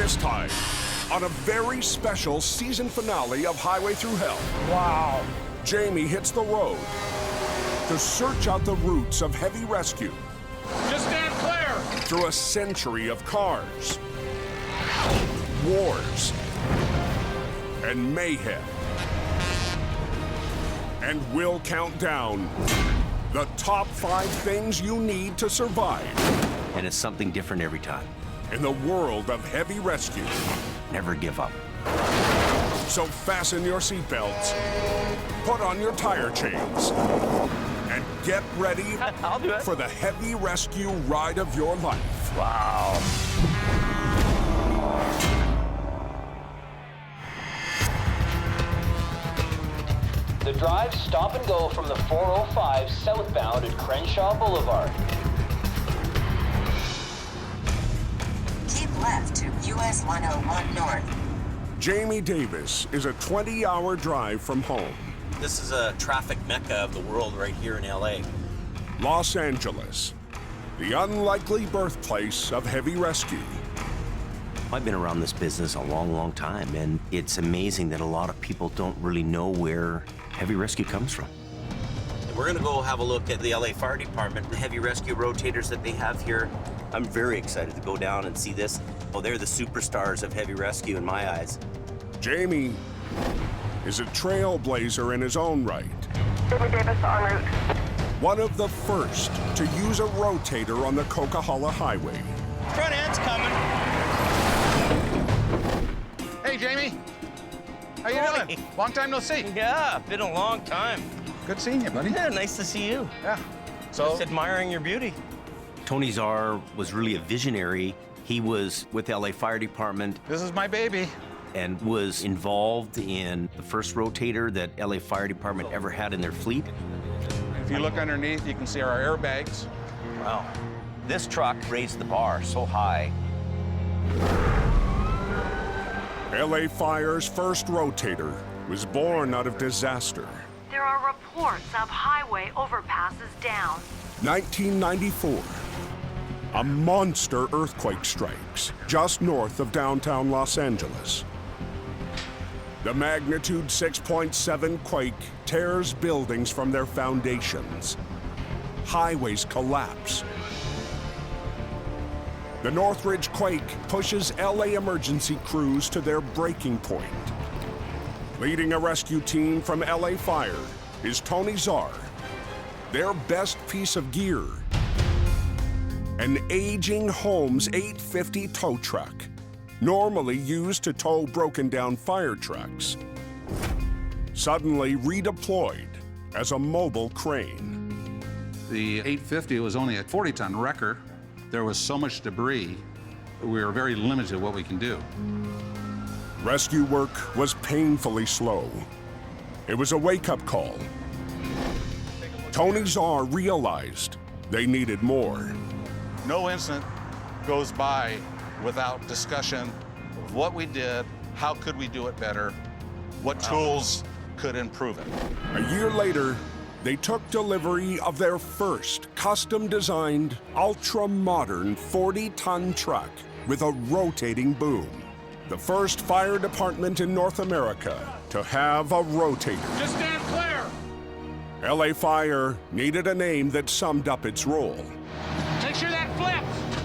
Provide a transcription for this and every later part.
This time, on a very special season finale of Highway Thru Hell. Wow. Jamie hits the road to search out the roots of heavy rescue. Just stand clear. Through a century of cars, wars, and mayhem. And we'll count down the top 5 things you need to survive. And it's something different every time. In the world of heavy rescue. Never give up. So fasten your seatbelts, put on your tire chains, and get ready I'll do it. for the heavy rescue ride of your life. Wow. The drive stop and go from the 405 southbound at Crenshaw Boulevard. Keep left to US 101 North. Jamie Davis is a 20-hour drive from home. This is a traffic mecca of the world right here in LA. Los Angeles, the unlikely birthplace of heavy rescue. I've been around this business a long, long time, and it's amazing that a lot of people don't really know where heavy rescue comes from. We're gonna go have a look at the LA Fire Department, the heavy rescue rotators that they have here. I'm very excited to go down and see this. Oh, they're the superstars of heavy rescue in my eyes. Jamie is a trailblazer in his own right. Jamie Davis en route. One of the first to use a rotator on the Coquihalla Highway. Front end's coming. Hey, Jamie. How you Hey. doing? Long time no see. Yeah, been a long time. Good seeing you, buddy. Yeah, nice to see you. Yeah. Just admiring your beauty. Tony Czar was really a visionary. He was with the LA Fire Department This is my baby. and was involved in the first rotator that LA Fire Department ever had in their fleet. If you look underneath, you can see our airbags. Wow. This truck raised the bar so high. LA Fire's first rotator was born out of disaster. There are reports of highway overpasses down. 1994. A monster earthquake strikes just north of downtown Los Angeles. The magnitude 6.7 quake tears buildings from their foundations. Highways collapse. The Northridge quake pushes LA emergency crews to their breaking point. Leading a rescue team from LA Fire is Tony Czar. Their best piece of gear, an aging Holmes 850 tow truck, normally used to tow broken down fire trucks, suddenly redeployed as a mobile crane. The 850 was only a 40-ton wrecker. There was so much debris, we were very limited what we can do. Rescue work was painfully slow. It was a wake-up call. Tony Czar realized they needed more. No incident goes by without discussion of what we did, how could we do it better, what tools could improve it. A year later, they took delivery of their first custom-designed, ultra-modern 40-ton truck with a rotating boom. The first fire department in North America to have a rotator. Just stand clear. LA Fire needed a name that summed up its role. Make sure that flips.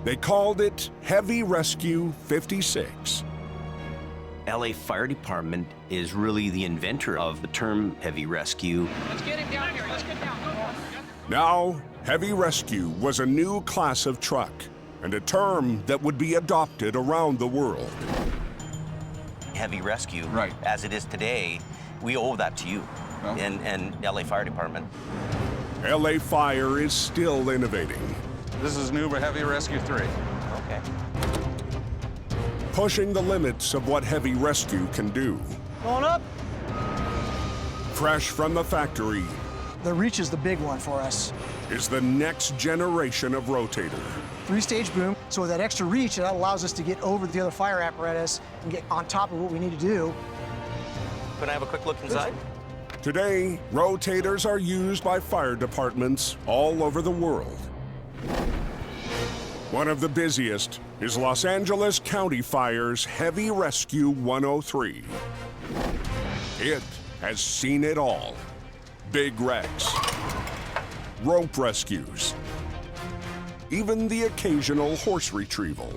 They called it Heavy Rescue 56. LA Fire Department is really the inventor of the term heavy rescue. Let's get him down here. Let's get down. Go. Now, heavy rescue was a new class of truck and a term that would be adopted around the world. Heavy rescue, Right. as it is today, we owe that to you Well. and LA Fire Department. LA Fire is still innovating, This is new Heavy Rescue 3. Okay. pushing the limits of what heavy rescue can do. Going up. Fresh from the factory The reach is the big one for us. is the next generation of rotator. 3-stage boom, so with that extra reach, that allows us to get over the other fire apparatus and get on top of what we need to do. Can I have a quick look inside? Today, rotators are used by fire departments all over the world. One of the busiest is Los Angeles County Fire's Heavy Rescue 103. It has seen it all. Big wrecks, rope rescues, even the occasional horse retrieval.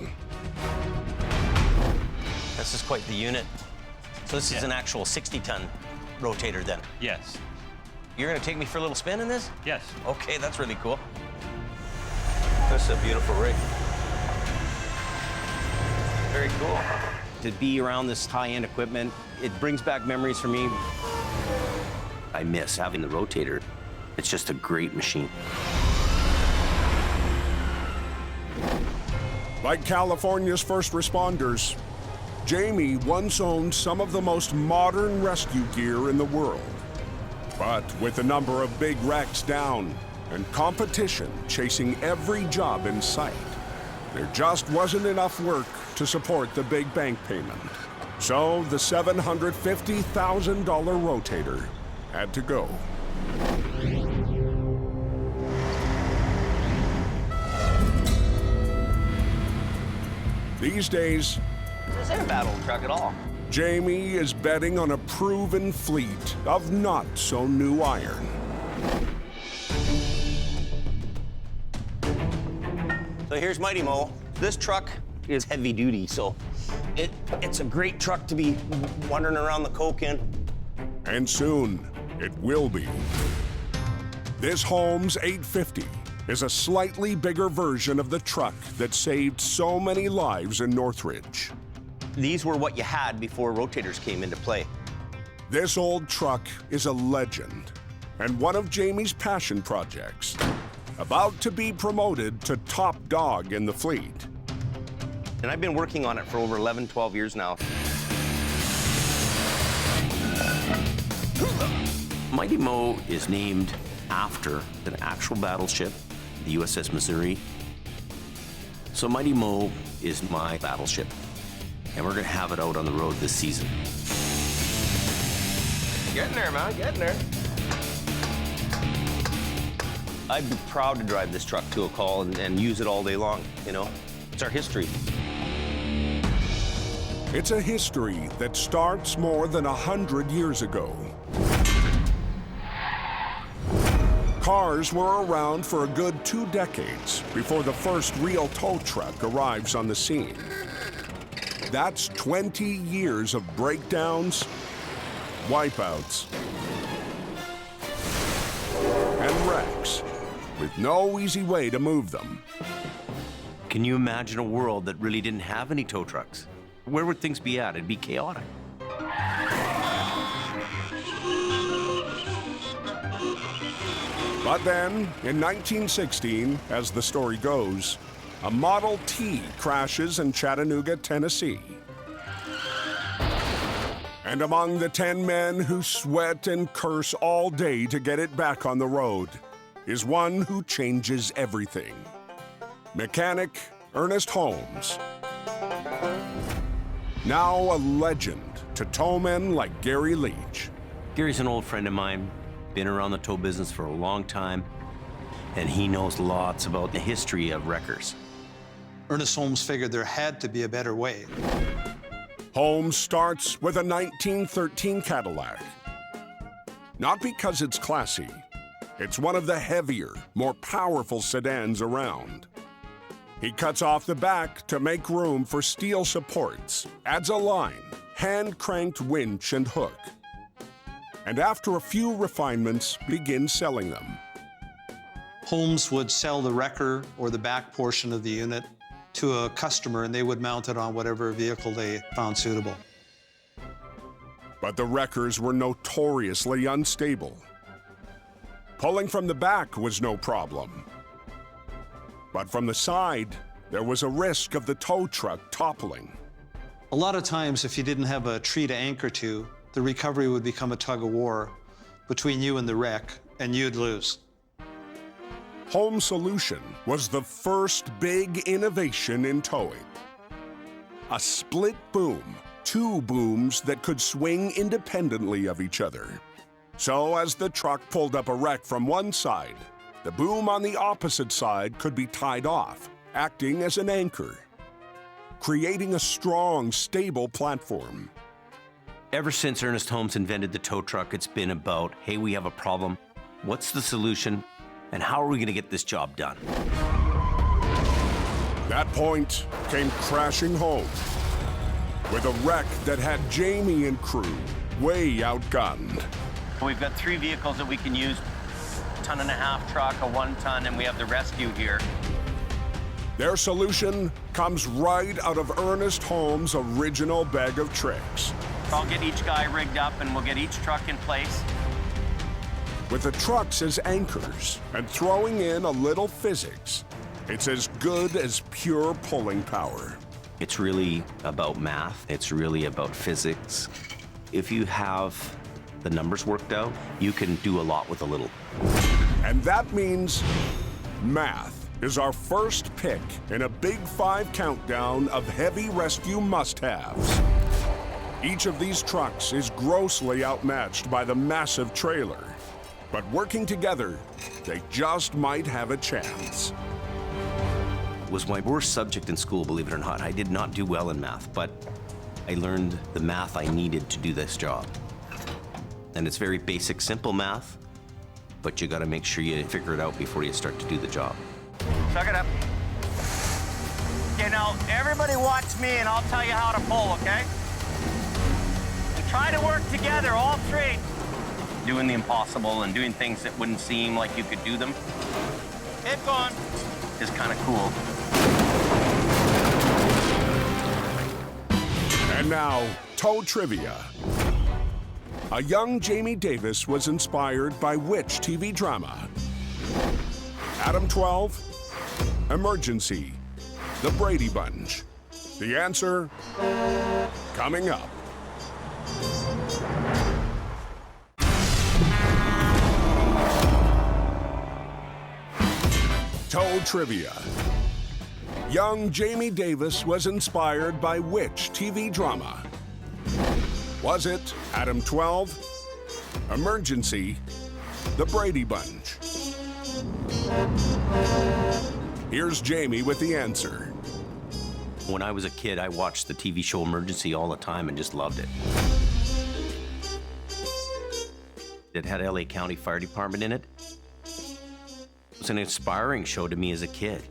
This is quite the unit. So this is an actual 60-ton rotator then? Yes. You're gonna take me for a little spin in this? Yes. Okay, that's really cool. This is a beautiful rig. Very cool. To be around this high-end equipment, it brings back memories for me. I miss having the rotator. It's just a great machine. Like California's first responders, Jamie once owned some of the most modern rescue gear in the world. But with the number of big wrecks down and competition chasing every job in sight, there just wasn't enough work to support the big bank payment. So the $750,000 rotator had to go. These days, This ain't a bad old truck at all. Jamie is betting on a proven fleet of not-so-new iron. So here's Mighty Mo. This truck is heavy duty, so it's a great truck to be wandering around the coke in. And soon, it will be. This Holmes 850 is a slightly bigger version of the truck that saved so many lives in Northridge. These were what you had before rotators came into play. This old truck is a legend and one of Jamie's passion projects, about to be promoted to top dog in the fleet. And I've been working on it for over 11, 12 years now. Mighty Mo is named after an actual battleship, the USS Missouri. So Mighty Mo is my battleship, and we're gonna have it out on the road this season. Getting there, man, getting there. I'd be proud to drive this truck to a call and use it all day long, you know? It's our history. It's a history that starts more than 100 years ago. Cars were around for a good 2 decades before the first real tow truck arrives on the scene. That's 20 years of breakdowns, wipeouts, and wrecks, with no easy way to move them. Can you imagine a world that really didn't have any tow trucks? Where would things be at? It'd be chaotic. But then, in 1916, as the story goes, a Model T crashes in Chattanooga, Tennessee. And among the 10 men who sweat and curse all day to get it back on the road is one who changes everything. Mechanic Ernest Holmes. Now a legend to towmen like Gary Leach. Gary's an old friend of mine, been around the tow business for a long time, and he knows lots about the history of wreckers. Ernest Holmes figured there had to be a better way. Holmes starts with a 1913 Cadillac. Not because it's classy, it's one of the heavier, more powerful sedans around. He cuts off the back to make room for steel supports, adds a line, hand-cranked winch and hook. And after a few refinements, begins selling them. Holmes would sell the wrecker or the back portion of the unit to a customer, and they would mount it on whatever vehicle they found suitable. But the wreckers were notoriously unstable. Pulling from the back was no problem. But from the side, there was a risk of the tow truck toppling. A lot of times, if you didn't have a tree to anchor to, the recovery would become a tug of war between you and the wreck, and you'd lose. Holmes' solution was the first big innovation in towing. A split boom, 2 booms that could swing independently of each other. So as the truck pulled up a wreck from one side, the boom on the opposite side could be tied off acting as an anchor, creating a strong, stable platform. Ever since Ernest Holmes invented the tow truck, it's been about, hey, we have a problem, what's the solution, and how are we gonna get this job done? That point came crashing home with a wreck that had Jamie and crew way outgunned. We've got 3 vehicles that we can use, a 1.5-ton truck, a 1-ton, and we have the rescue here. Their solution comes right out of Ernest Holmes' original bag of tricks. I'll get each guy rigged up and we'll get each truck in place. With the trucks as anchors and throwing in a little physics, it's as good as pure pulling power. It's really about math. It's really about physics. If you have the numbers worked out, you can do a lot with a little. And that means math is our first pick in a Big 5 countdown of heavy rescue must-haves. Each of these trucks is grossly outmatched by the massive trailer, but working together, they just might have a chance. It was my worst subject in school, believe it or not. I did not do well in math, but I learned the math I needed to do this job. And it's very basic, simple math, but you gotta make sure you figure it out before you start to do the job. Suck it up. Okay, now everybody watch me and I'll tell you how to pull, okay? And try to work together, all 3. Doing the impossible and doing things that wouldn't seem like you could do them. Keep going. Is kind of cool. And now, tow trivia. A young Jamie Davis was inspired by which TV drama? Adam 12, Emergency, The Brady Bunch. The answer, coming up. Tow trivia. Young Jamie Davis was inspired by which TV drama? Was it Adam 12, Emergency, The Brady Bunch? Here's Jamie with the answer. When I was a kid, I watched the TV show Emergency all the time and just loved it. It had LA County Fire Department in it. It was an inspiring show to me as a kid.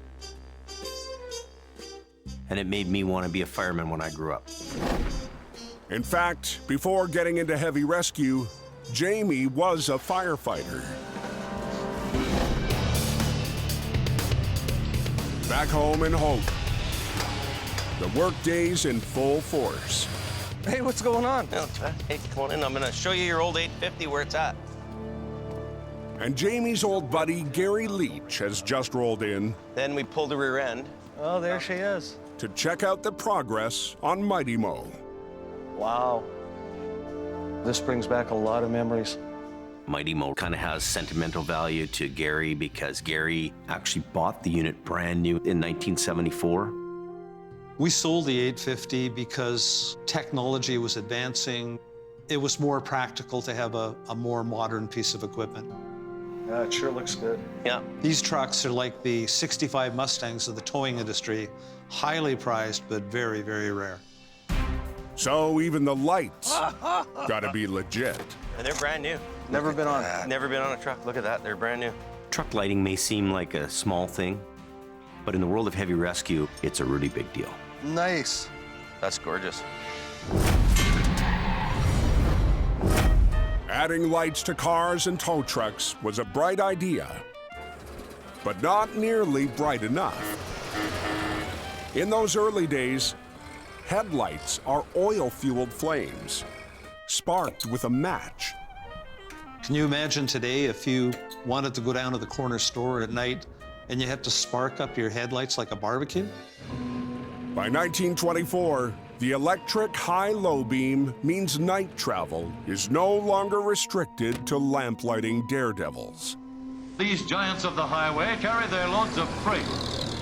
And it made me want to be a fireman when I grew up. In fact, before getting into heavy rescue, Jamie was a firefighter. Back home in Hope, the workday's in full force. Hey, what's going on? Hey, come on in. I'm gonna show you your old 850 where it's at. And Jamie's old buddy, Gary Leach, has just rolled in. Then we pull the rear end. Oh, there she is. To check out the progress on Mighty Mo. Wow. This brings back a lot of memories. Mighty Mo kind of has sentimental value to Gary because Gary actually bought the unit brand new in 1974. We sold the 850 because technology was advancing. It was more practical to have a more modern piece of equipment. Yeah, it sure looks good. Yeah. These trucks are like the 65 Mustangs of the towing industry, highly prized, but very, very rare. So even the lights gotta be legit. And they're brand new. Never been on. Never been on a truck. Look at that. They're brand new. Truck lighting may seem like a small thing, but in the world of heavy rescue, it's a really big deal. Nice. That's gorgeous. Adding lights to cars and tow trucks was a bright idea, but not nearly bright enough. In those early days, headlights are oil-fueled flames, sparked with a match. Can you imagine today if you wanted to go down to the corner store at night and you had to spark up your headlights like a barbecue? By 1924, the electric high-low beam means night travel is no longer restricted to lamplighting daredevils. These giants of the highway carry their loads of freight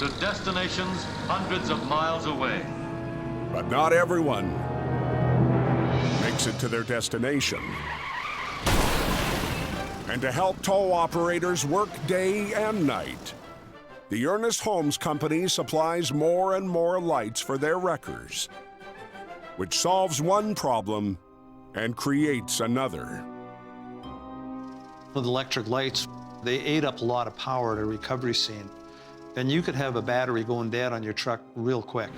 to destinations hundreds of miles away. But not everyone makes it to their destination. And to help tow operators work day and night, the Ernest Holmes Company supplies more and more lights for their wreckers, which solves one problem and creates another. With electric lights, they ate up a lot of power at a recovery scene. And you could have a battery going dead on your truck real quick.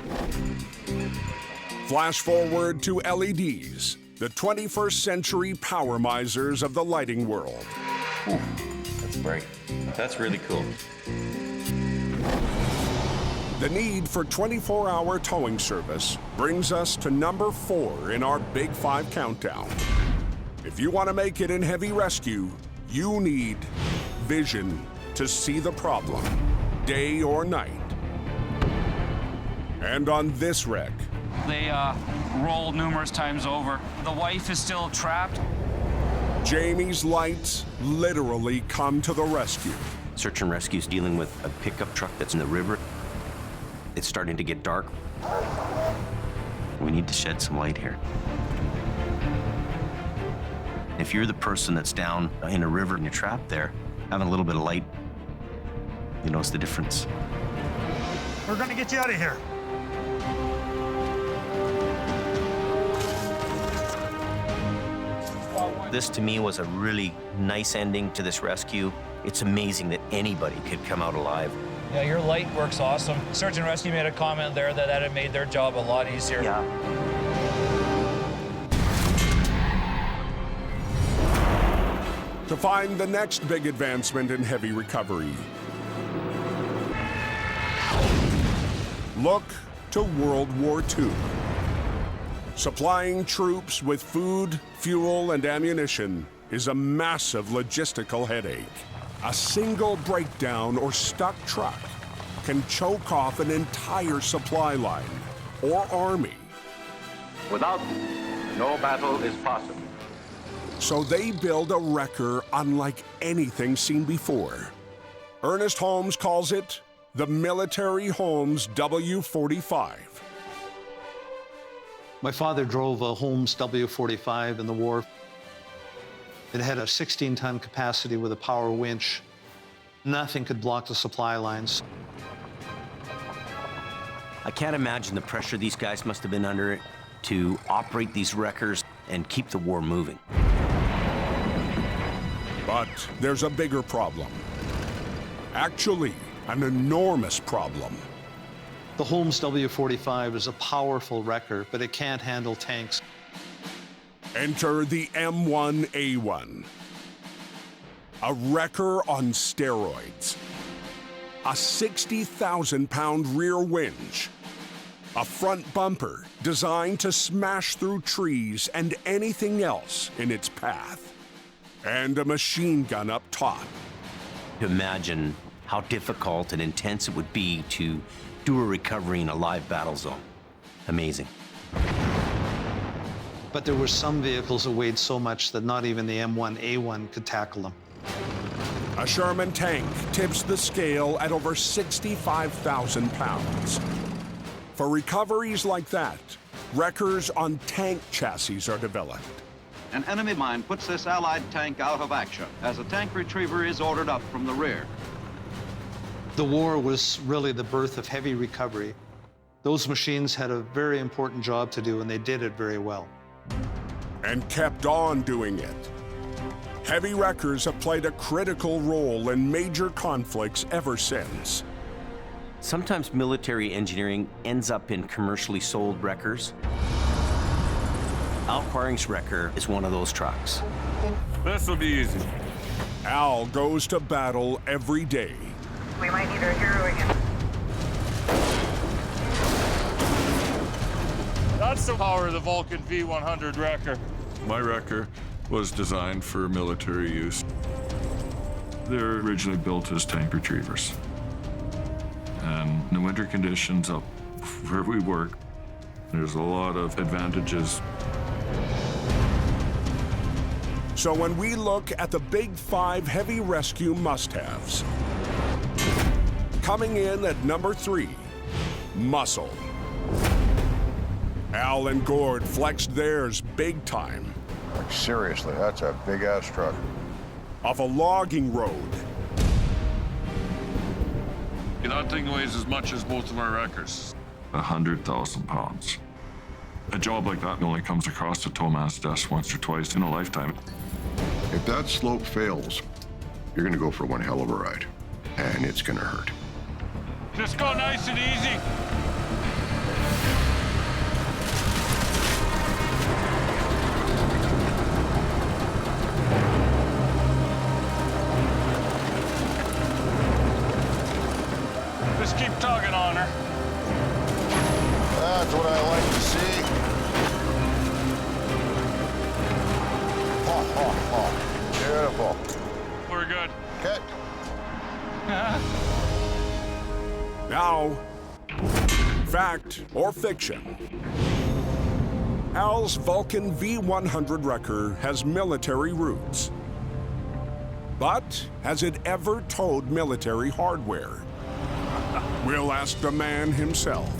Flash forward to LEDs, the 21st century power misers of the lighting world. Ooh, that's bright. That's really cool. The need for 24-hour towing service brings us to number 4 in our Big 5 countdown. If you want to make it in heavy rescue, you need vision to see the problem, day or night. And on this wreck, They rolled numerous times over. The wife is still trapped. Jamie's lights literally come to the rescue. Search and rescue's dealing with a pickup truck that's in the river. It's starting to get dark. We need to shed some light here. If you're the person that's down in a river and you're trapped there, having a little bit of light, you notice the difference. We're gonna get you out of here. This, to me, was a really nice ending to this rescue. It's amazing that anybody could come out alive. Yeah, your light works awesome. Search and rescue made a comment there that had made their job a lot easier. Yeah. To find the next big advancement in heavy recovery, look to World War II. Supplying troops with food, fuel, and ammunition is a massive logistical headache. A single breakdown or stuck truck can choke off an entire supply line or army. Without, no battle is possible. So they build a wrecker unlike anything seen before. Ernest Holmes calls it the Military Holmes W45. My father drove a Holmes W45 in the war. It had a 16-ton capacity with a power winch. Nothing could block the supply lines. I can't imagine the pressure these guys must have been under to operate these wreckers and keep the war moving. But there's a bigger problem. Actually, an enormous problem. The Holmes W45 is a powerful wrecker, but it can't handle tanks. Enter the M1A1. A wrecker on steroids. A 60,000-pound rear winch. A front bumper designed to smash through trees and anything else in its path. And a machine gun up top. Imagine how difficult and intense it would be to do a recovery in a live battle zone. Amazing. But there were some vehicles that weighed so much that not even the M1A1 could tackle them. A Sherman tank tips the scale at over 65,000 pounds. For recoveries like that, wreckers on tank chassis are developed. An enemy mine puts this Allied tank out of action as a tank retriever is ordered up from the rear. The war was really the birth of heavy recovery. Those machines had a very important job to do, and they did it very well. And kept on doing it. Heavy wreckers have played a critical role in major conflicts ever since. Sometimes military engineering ends up in commercially sold wreckers. Al Quarring's wrecker is one of those trucks. This'll be easy. Al goes to battle every day. We might need our hero again. That's the power of the Vulcan V100 wrecker. My wrecker was designed for military use. They're originally built as tank retrievers. And in the winter conditions up where we work, there's a lot of advantages. So when we look at the Big 5 heavy rescue must-haves, coming in at number 3, muscle. Al and Gord flexed theirs big time. Like, seriously, that's a big-ass truck. Off a logging road. That thing weighs as much as both of our wreckers. 100,000 pounds. A job like that only comes across the towmaster's desk once or twice in a lifetime. If that slope fails, you're gonna go for one hell of a ride, and it's gonna hurt. Just go nice and easy. Just keep tugging on her. That's what I like to see. Ha, ha, ha. Beautiful. We're good. Okay. Now, fact or fiction? Al's Vulcan V100 wrecker has military roots. But has it ever towed military hardware? We'll ask the man himself.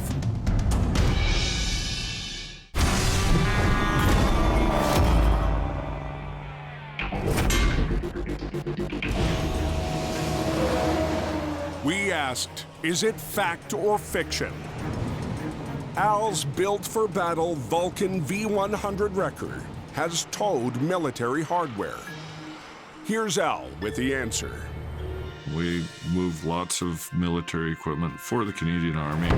We asked, is it fact or fiction? Al's built-for-battle Vulcan V100 wrecker has towed military hardware. Here's Al with the answer. We move lots of military equipment for the Canadian Army.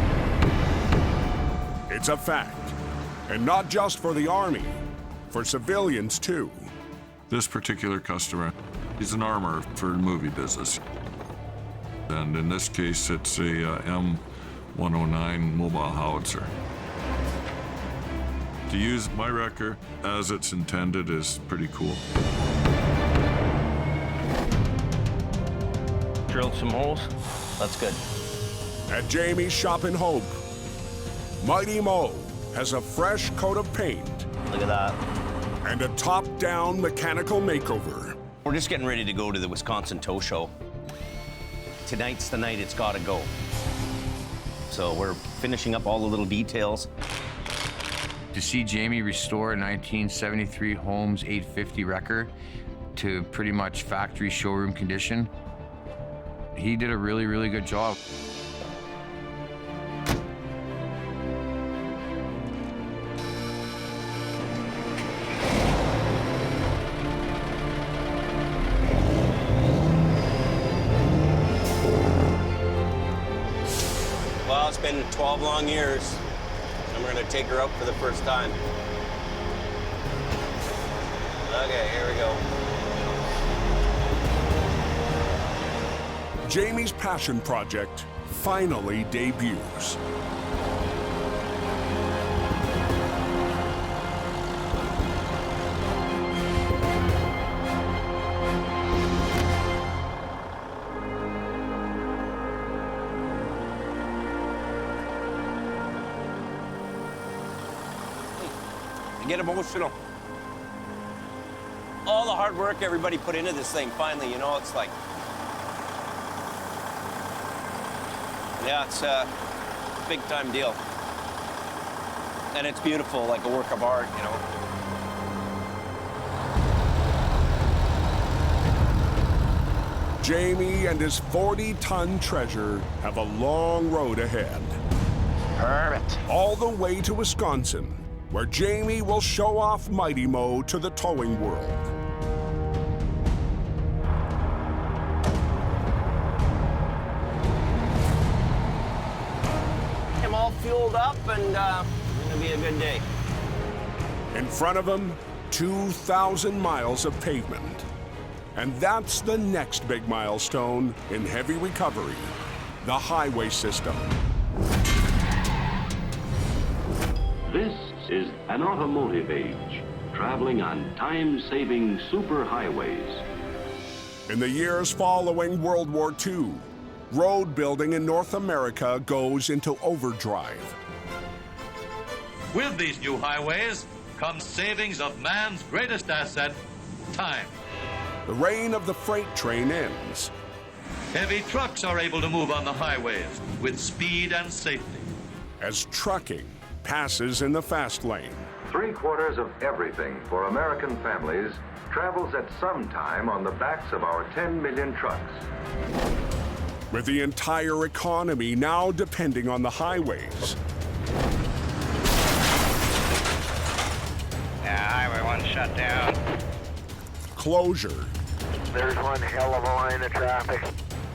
It's a fact. And not just for the Army, for civilians too. This particular customer is an armor for the movie business. And in this case, it's a M109 mobile howitzer. To use my wrecker as it's intended is pretty cool. Drilled some holes. That's good. At Jamie's Shop in Hope, Mighty Mo has a fresh coat of paint. Look at that. And a top-down mechanical makeover. We're just getting ready to go to the Wisconsin Tow Show. Tonight's the night it's gotta go. So we're finishing up all the little details. To see Jamie restore a 1973 Holmes 850 wrecker to pretty much factory showroom condition, he did a really, really good job. Well, it's been 12 long years, and we're gonna take her out for the first time. Okay, here we go. Jamie's passion project finally debuts. I get emotional. All the hard work everybody put into this thing, finally, you know, it's like, yeah, it's a big-time deal. And it's beautiful, like a work of art, you know. Jamie and his 40-ton treasure have a long road ahead. Perfect. All the way to Wisconsin, where Jamie will show off Mighty Mo to the towing world. I'm all fueled up, and it's gonna be a good day. In front of him, 2,000 miles of pavement. And that's the next big milestone in heavy recovery, the highway system. This is an automotive age, traveling on time-saving superhighways. In the years following World War II, road building in North America goes into overdrive. With these new highways comes savings of man's greatest asset, time. The reign of the freight train ends. Heavy trucks are able to move on the highways with speed and safety. As trucking passes in the fast lane. 3/4 of everything for American families travels at some time on the backs of our 10 million trucks. with the entire economy now depending on the highways. Yeah, Highway 1 shut down. Closure. There's one hell of a line of traffic.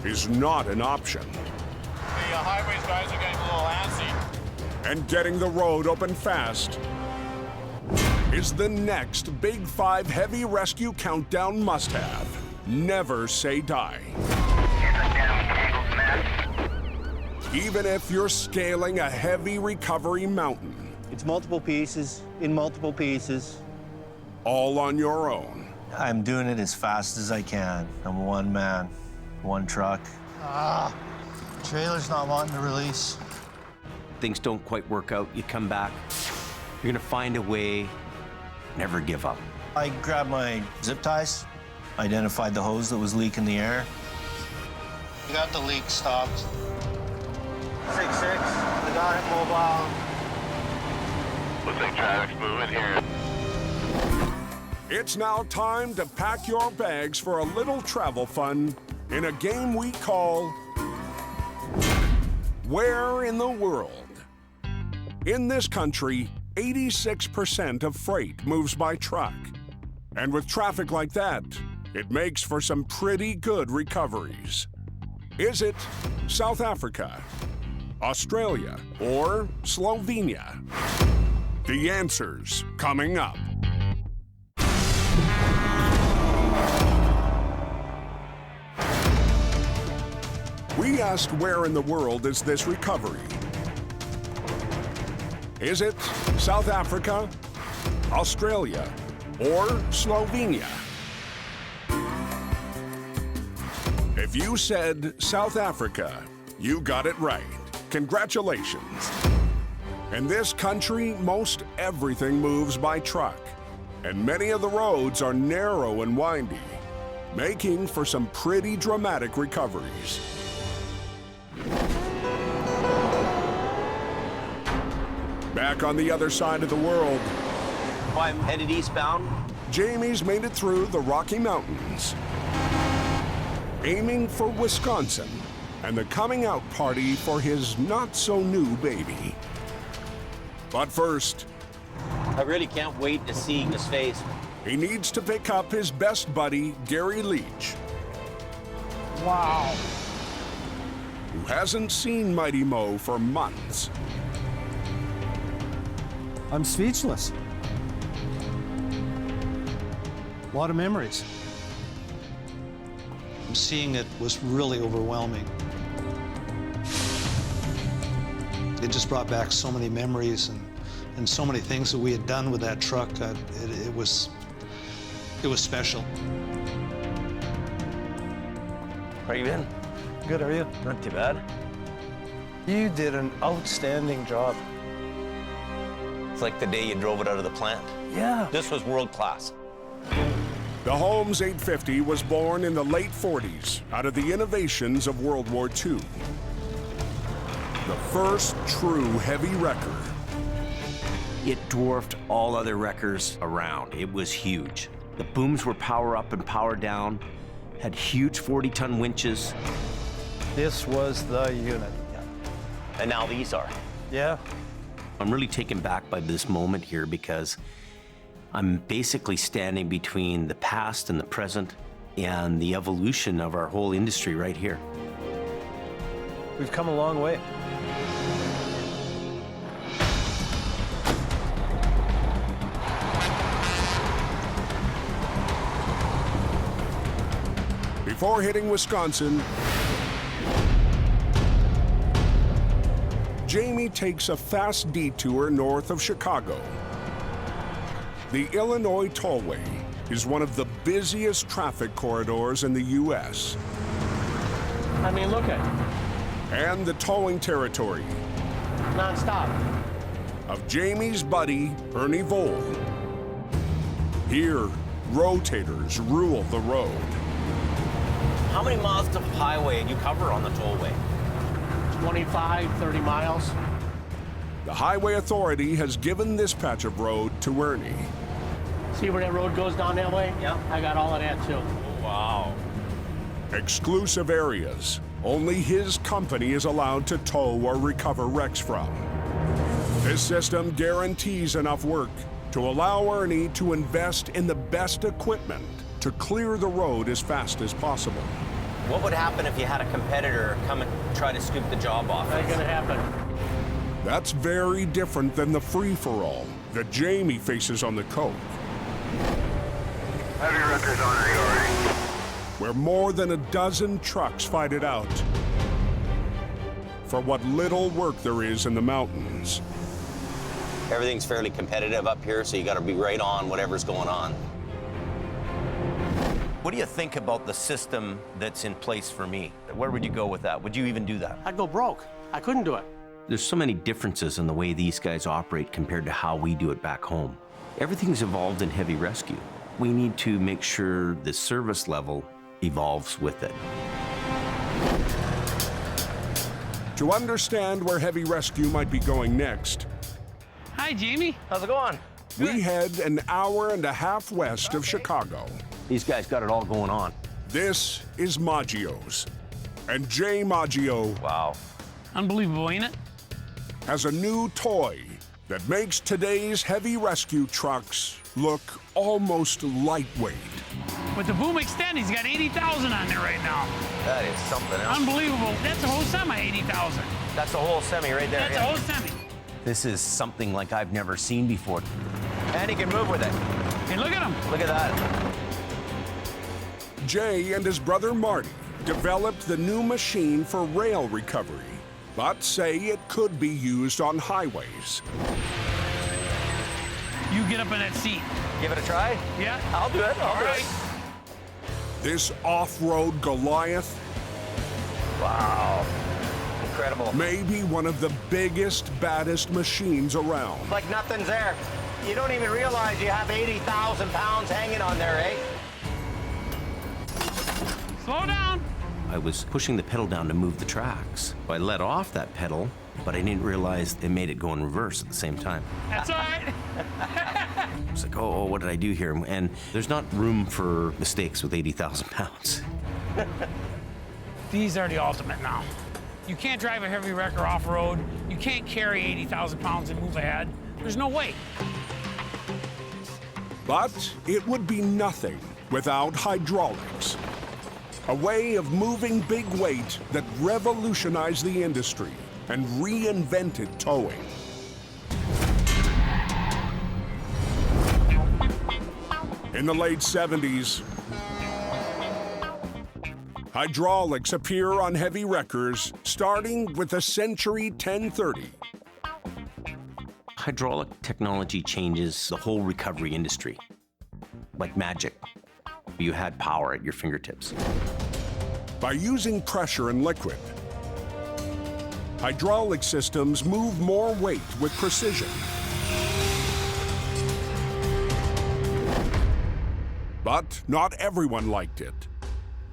Is not an option. The highways guys are getting a little antsy. And getting the road open fast is the next Big 5 heavy rescue countdown must-have. Never say die. Even if you're scaling a heavy recovery mountain. It's multiple pieces, in multiple pieces. All on your own. I'm doing it as fast as I can. I'm one man, one truck. Trailer's not wanting to release. Things don't quite work out, you come back. You're gonna find a way. Never give up. I grabbed my zip ties, identified the hose that was leaking the air. We got the leak stopped. 6-6, I got it mobile. Looks like traffic's moving here. It's now time to pack your bags for a little travel fun in a game we call Where in the World? In this country, 86% of freight moves by truck. And with traffic like that, it makes for some pretty good recoveries. Is it South Africa, Australia, or Slovenia? The answer's coming up. We asked where in the world is this recovery? Is it South Africa, Australia, or Slovenia? If you said South Africa, you got it right. Congratulations. In this country, most everything moves by truck, and many of the roads are narrow and windy, making for some pretty dramatic recoveries. Back on the other side of the world, I'm headed eastbound. Jamie's made it through the Rocky Mountains, aiming for Wisconsin and the coming out party for his not-so-new baby. But first, I really can't wait to see his face. He needs to pick up his best buddy, Gary Leach. Wow. Who hasn't seen Mighty Mo for months. I'm speechless. A lot of memories. Seeing it was really overwhelming. It just brought back so many memories and so many things that we had done with that truck. It was special. How you been? Good, are you? Not too bad. You did an outstanding job. It's like the day you drove it out of the plant. Yeah. This was world class. The Holmes 850 was born in the late 40s out of the innovations of World War II. The first true heavy wrecker. It dwarfed all other wreckers around. It was huge. The booms were power up and power down, had huge 40-ton winches. This was the unit. And now these are. Yeah. I'm really taken back by this moment here because I'm basically standing between the past and the present and the evolution of our whole industry right here. We've come a long way. Before hitting Wisconsin, Jamie takes a fast detour north of Chicago. The Illinois Tollway is one of the busiest traffic corridors in the U.S. I mean, look at it. And the towing territory Non-stop. of Jamie's buddy, Ernie Vole. Here, rotators rule the road. How many miles of highway do you cover on the tollway? 25, 30 miles. The Highway Authority has given this patch of road to Ernie. See where that road goes down that way? Yeah. I got all of that too. Wow. Exclusive areas, only his company is allowed to tow or recover wrecks from. This system guarantees enough work to allow Ernie to invest in the best equipment to clear the road as fast as possible. What would happen if you had a competitor come and try to scoop the job off? That's gonna happen. That's very different than the free-for-all that Jamie faces on the Coke, Heavy wreckers on priority. where more than a dozen trucks fight it out for what little work there is in the mountains. Everything's fairly competitive up here, so you got to be right on whatever's going on. What do you think about the system that's in place for me? Where would you go with that? Would you even do that? I'd go broke. I couldn't do it. There's so many differences in the way these guys operate compared to how we do it back home. Everything's evolved in heavy rescue. We need to make sure the service level evolves with it. To understand where heavy rescue might be going next, Hi, Jamie. How's it going? we head an hour and a half west of Chicago. These guys got it all going on. This is Maggio's. And Jay Maggio Wow. Unbelievable, ain't it? has a new toy that makes today's heavy rescue trucks look almost lightweight. With the boom extend, he's got 80,000 on there right now. That is something else. Unbelievable. That's a whole semi, 80,000. That's a whole semi right there. That's a whole semi. This is something like I've never seen before. And he can move with it. Hey, look at him. Look at that. Jay and his brother Marty developed the new machine for rail recovery, but say it could be used on highways. You get up in that seat. Give it a try? Yeah. I'll do it. I'll do it. This off-road Goliath Wow. Incredible. may be one of the biggest, baddest machines around. Like nothing's there. You don't even realize you have 80,000 pounds hanging on there, eh? Slow down. I was pushing the pedal down to move the tracks. I let off that pedal, but I didn't realize it made it go in reverse at the same time. That's all right. I was like, oh, what did I do here? And there's not room for mistakes with 80,000 pounds. These are the ultimate now. You can't drive a heavy wrecker off-road. You can't carry 80,000 pounds and move ahead. There's no way. But it would be nothing without hydraulics. A way of moving big weight that revolutionized the industry and reinvented towing. In the late 70s, hydraulics appear on heavy wreckers, starting with the Century 1030. Hydraulic technology changes the whole recovery industry. Like magic. You had power at your fingertips. By using pressure and liquid, hydraulic systems move more weight with precision. But not everyone liked it.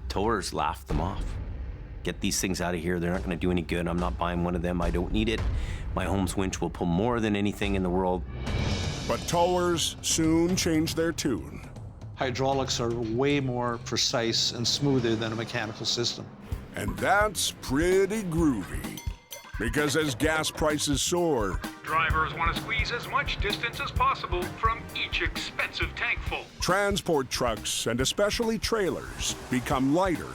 Towers laughed them off. Get these things out of here. They're not going to do any good. I'm not buying one of them. I don't need it. My Holmes winch will pull more than anything in the world. But towers soon changed their tune. Hydraulics are way more precise and smoother than a mechanical system. And that's pretty groovy. Because as gas prices soar, drivers want to squeeze as much distance as possible from each expensive tank full. Transport trucks, and especially trailers, become lighter.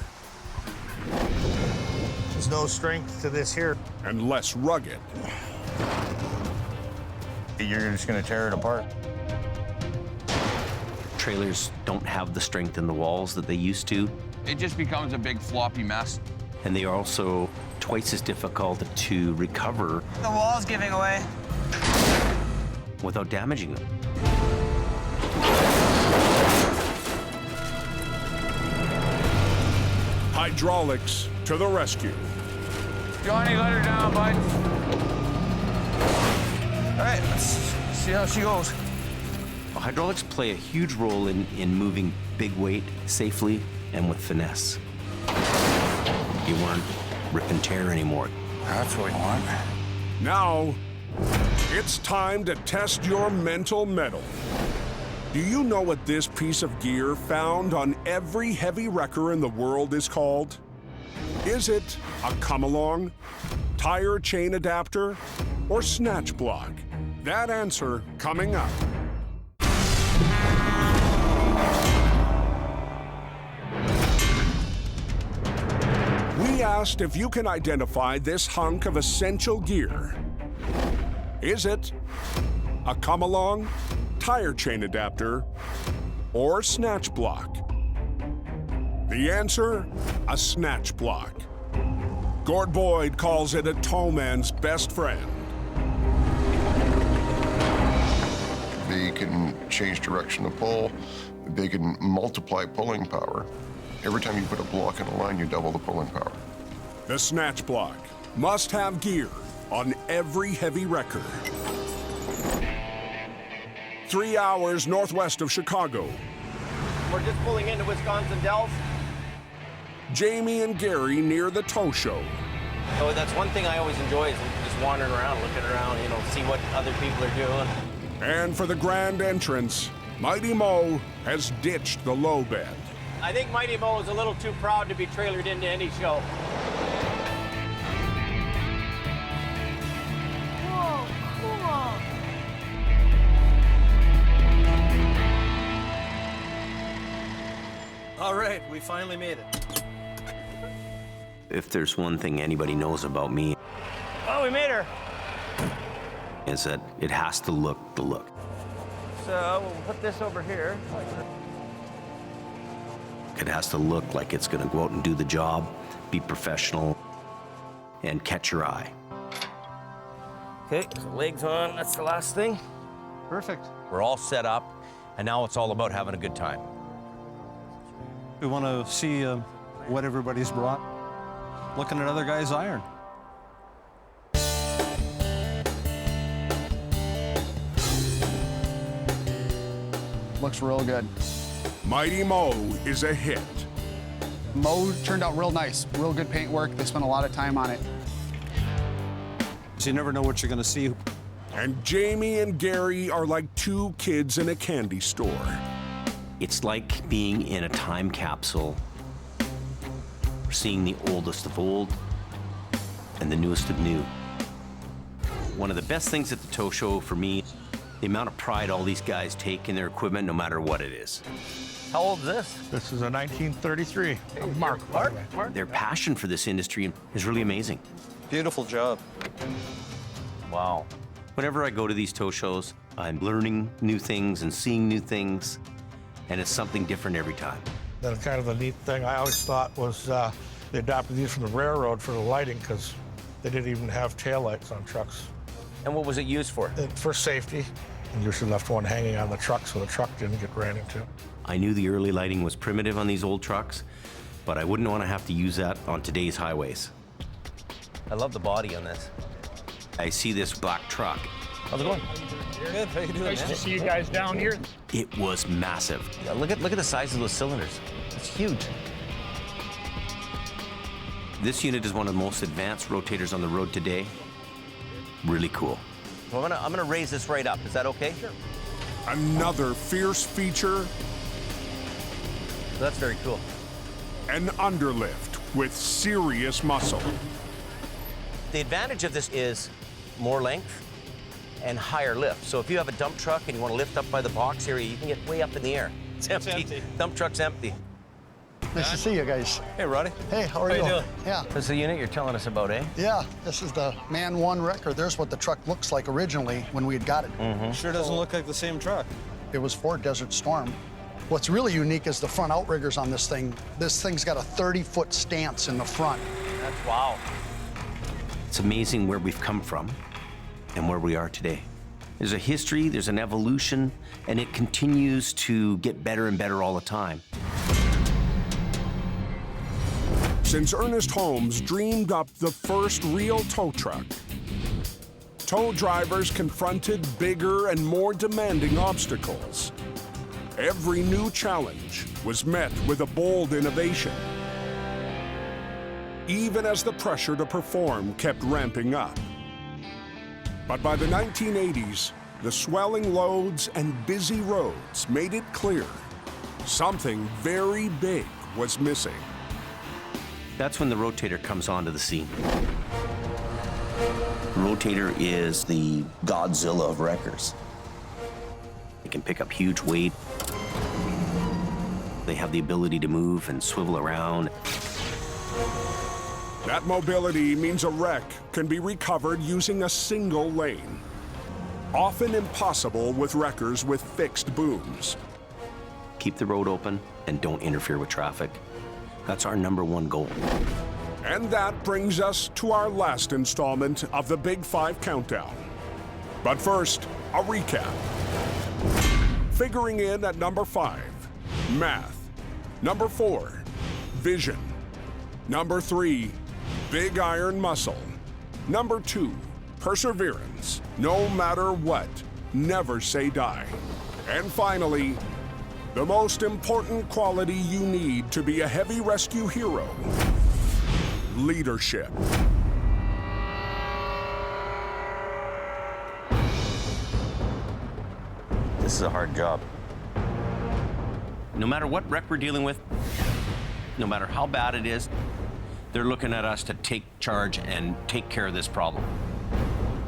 There's no strength to this here. And less rugged. You're just gonna tear it apart. Trailers don't have the strength in the walls that they used to. It just becomes a big floppy mess. And they are also twice as difficult to recover. The wall's giving away. Without damaging them. Hydraulics to the rescue. Johnny, let her down, bud. All right, let's see how she goes. Hydraulics play a huge role in moving big weight safely and with finesse. You weren't rip and tear anymore. That's what we want. Now, it's time to test your mental mettle. Do you know what this piece of gear found on every heavy wrecker in the world is called? Is it a come-along, tire chain adapter, or snatch block? That answer coming up. We asked if you can identify this hunk of essential gear. Is it a come-along, tire chain adapter, or snatch block? The answer, a snatch block. Gord Boyd calls it a towman's best friend. They can change direction of pull. They can multiply pulling power. Every time you put a block in a line, you double the pulling power. The snatch block must have gear on every heavy wrecker. 3 hours northwest of Chicago. We're just pulling into Wisconsin Dells. Jamie and Gary near the tow show. So that's one thing I always enjoy is just wandering around, looking around, see what other people are doing. And for the grand entrance, Mighty Mo has ditched the low bed. I think Mighty Mo is a little too proud to be trailered into any show. Whoa, cool. All right, we finally made it. If there's one thing anybody knows about me, Oh, we made her. is that it has to look the look. So we'll put this over here. It has to look like it's gonna go out and do the job, be professional, and catch your eye. Okay, so legs on, that's the last thing. Perfect. We're all set up, and now it's all about having a good time. We want to see what everybody's brought. Looking at other guys' iron. Looks real good. Mighty Mo is a hit. Mo turned out real nice, real good paint work. They spent a lot of time on it. So you never know what you're going to see. And Jamie and Gary are like two kids in a candy store. It's like being in a time capsule, seeing the oldest of old and the newest of new. One of the best things at the tow show for me, the amount of pride all these guys take in their equipment, no matter what it is. How old is this? This is a 1933 Mark. Their passion for this industry is really amazing. Beautiful job. Wow. Whenever I go to these tow shows, I'm learning new things and seeing new things, and it's something different every time. Then kind of the neat thing I always thought was they adopted these from the railroad for the lighting because they didn't even have taillights on trucks. And what was it used for? For safety. And usually left one hanging on the truck so the truck didn't get ran into. I knew the early lighting was primitive on these old trucks, but I wouldn't want to have to use that on today's highways. I love the body on this. I see this black truck. How's it going? Good. How you doing, Nice man? to see you guys down here. It was massive. Yeah, look at the size of those cylinders. It's huge. This unit is one of the most advanced rotators on the road today. Really cool. Well, I'm gonna raise this right up. Is that okay? Sure. Another fierce feature. That's very cool. An underlift with serious muscle. The advantage of this is more length and higher lift. So if you have a dump truck and you want to lift up by the box area, you can get way up in the air. It's empty. Dump truck's empty. Nice to see you guys. Hey, Roddy. Hey, how are you doing? Yeah. This is the unit you're telling us about, eh? Yeah, this is the Man 1 wrecker. There's what the truck looks like originally when we had got it. Sure doesn't look like the same truck. It was for Desert Storm. What's really unique is the front outriggers on this thing. This thing's got a 30-foot stance in the front. That's wow. It's amazing where we've come from and where we are today. There's a history, there's an evolution, and it continues to get better and better all the time. Since Ernest Holmes dreamed up the first real tow truck, tow drivers confronted bigger and more demanding obstacles. Every new challenge was met with a bold innovation, even as the pressure to perform kept ramping up. But by the 1980s, the swelling loads and busy roads made it clear something very big was missing. That's when the rotator comes onto the scene. Rotator is the Godzilla of wreckers. They can pick up huge weight. They have the ability to move and swivel around. That mobility means a wreck can be recovered using a single lane. Often impossible with wreckers with fixed booms. Keep the road open and don't interfere with traffic. That's our #1 goal. And that brings us to our last installment of the Big 5 Countdown. But first, a recap. Figuring in at number 5, math. Number 4, vision. Number 3, big iron muscle. Number 2, perseverance. No matter what, never say die. And finally, the most important quality you need to be a heavy rescue hero: leadership. This is a hard job. No matter what wreck we're dealing with, no matter how bad it is, they're looking at us to take charge and take care of this problem.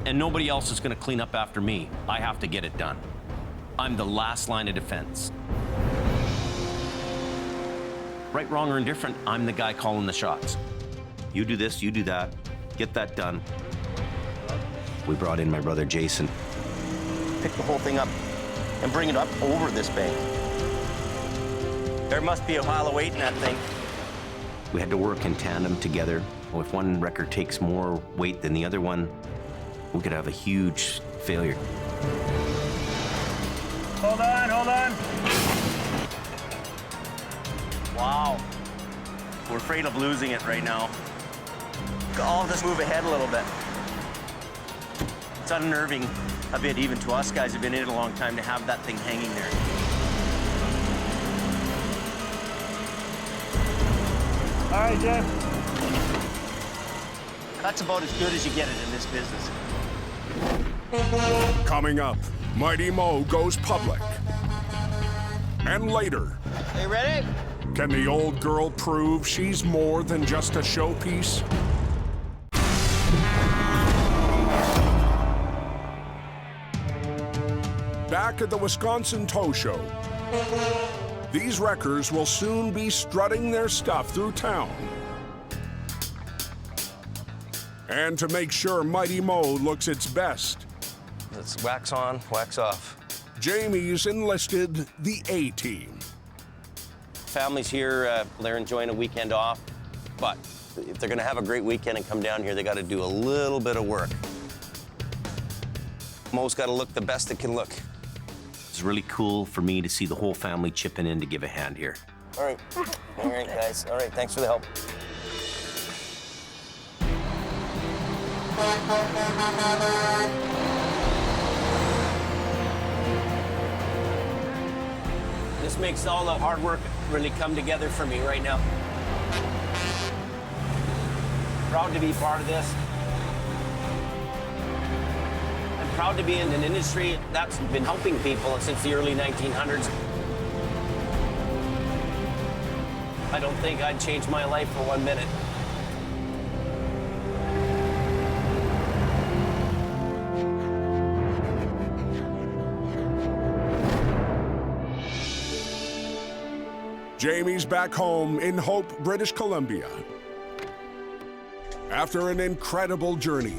And nobody else is going to clean up after me. I have to get it done. I'm the last line of defense. Right, wrong, or indifferent, I'm the guy calling the shots. You do this, you do that, get that done. We brought in my brother Jason. Pick the whole thing up and bring it up over this bank. There must be a pile of weight in that thing. We had to work in tandem together. If one wrecker takes more weight than the other one, we could have a huge failure. Hold on, hold on. Wow. We're afraid of losing it right now. All of us move ahead a little bit. It's unnerving a bit even to us guys who've been in it a long time to have that thing hanging there. All right, Jeff. That's about as good as you get it in this business. Coming up, Mighty Mo goes public. And later, You ready? can the old girl prove she's more than just a showpiece? Back at the Wisconsin Tow Show, these wreckers will soon be strutting their stuff through town. And to make sure Mighty Mo looks its best, It's wax on, wax off. Jamie's enlisted the A-Team. Families here, they're enjoying a weekend off, but if they're gonna have a great weekend and come down here, they gotta do a little bit of work. Mo's gotta look the best it can look. It's really cool for me to see the whole family chipping in to give a hand here. All right, guys. All right, thanks for the help. This makes all the hard work really come together for me right now. Proud to be part of this. I'm proud to be in an industry that's been helping people since the early 1900s. I don't think I'd change my life for 1 minute. Jamie's back home in Hope, British Columbia. After an incredible journey,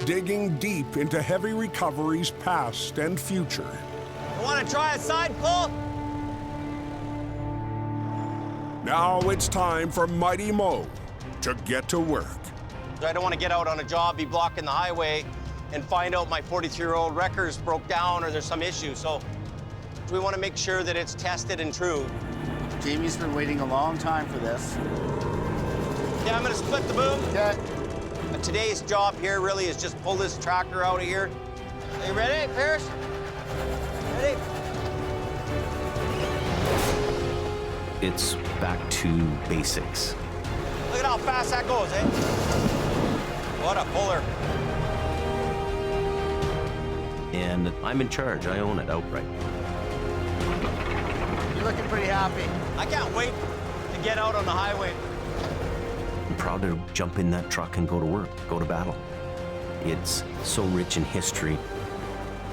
digging deep into heavy recovery's past and future. You want to try a side pull? Now it's time for Mighty Mo to get to work. I don't want to get out on a job, be blocking the highway, and find out my 42-year-old wreckers broke down or there's some issue. So we want to make sure that it's tested and true. Jamie's been waiting a long time for this. Yeah, I'm going to split the boom. Okay. Today's job here really is just pull this tractor out of here. Are you ready, Pierce? Ready? It's back to basics. Look at how fast that goes, eh? What a puller. And I'm in charge. I own it outright. You're looking pretty happy. I can't wait to get out on the highway. I'm proud to jump in that truck and go to work, go to battle. It's so rich in history,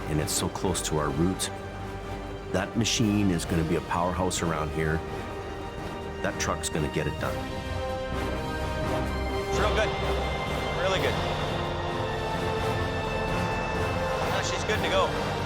and it's so close to our roots. That machine is going to be a powerhouse around here. That truck's going to get it done. It's real good. Really good. She's good to go.